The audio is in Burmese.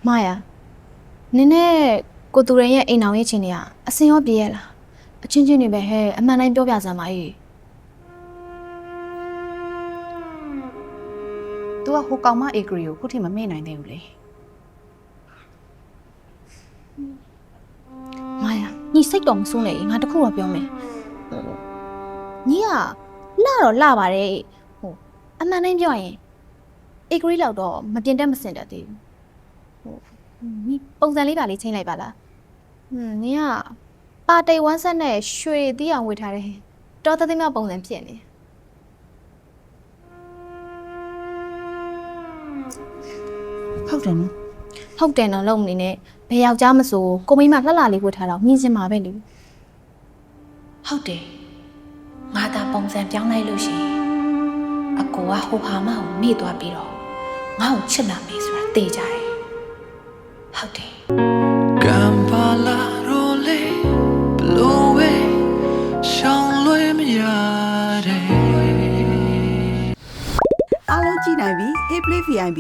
မာယာနင်းနဲ့ကိုသူရင်ရဲ့အိမ်အောင်ရဲ့ချင်းတွေကအစင်ရောပြေးရလားအချင်းချင်းတွေပဲဟဲ့အမှန်တိုင်းပြောပြစမ်းပါအေး तू ကဟိုကောင်မအေဂရီကိုခုထိမမေ့နိုင်သေးဘူးလေ မာယာညီစိတ်တော်မဆိုးနဲ့ငါတခုတော့ပြောမယ်ညီကလှတော့လှပါတယ်ဟိုအမှန်တိုင်းပြောရင်အေဂရီလောက်တော့မပြင်တတ်မစင်တတ်သေးဘူးဟိုညီပုံစံလေးပါလေးချိန်လိုက်ပါလားညီကပါတိတ်ဝမ်းဆက်နဲ့ရွှေသီးအောင်ဝေထားတယ်တော်သသိမ်းမပုံစံဖြစ်နေ ဟုတ်တယ်နော် ဟုတ်တယ်နော်လုံးနေနဲ့ဘယ်ယောက်ျားမဆိုကိုမိမလှလှလေးဝတ်ထားတော့မြင်စင်မှာပဲလေ ဟုတ်တယ်ငါသာပုံစံပြောင်းလိုက်လို့ရှိရင်အကိုကဟိုဟာမကိုမေ့သွားပြီးတော့ငါ့ကိုချစ်လာမေးဆိုတာသိကြတယ်ဟုတ်တယ် ကံပါလာရိုလေးဘလို့ဝဲရှောင်းလွှဲမရတဲ့ အားလုံးကြည့်နိုင်ပြီ Hey Play VIP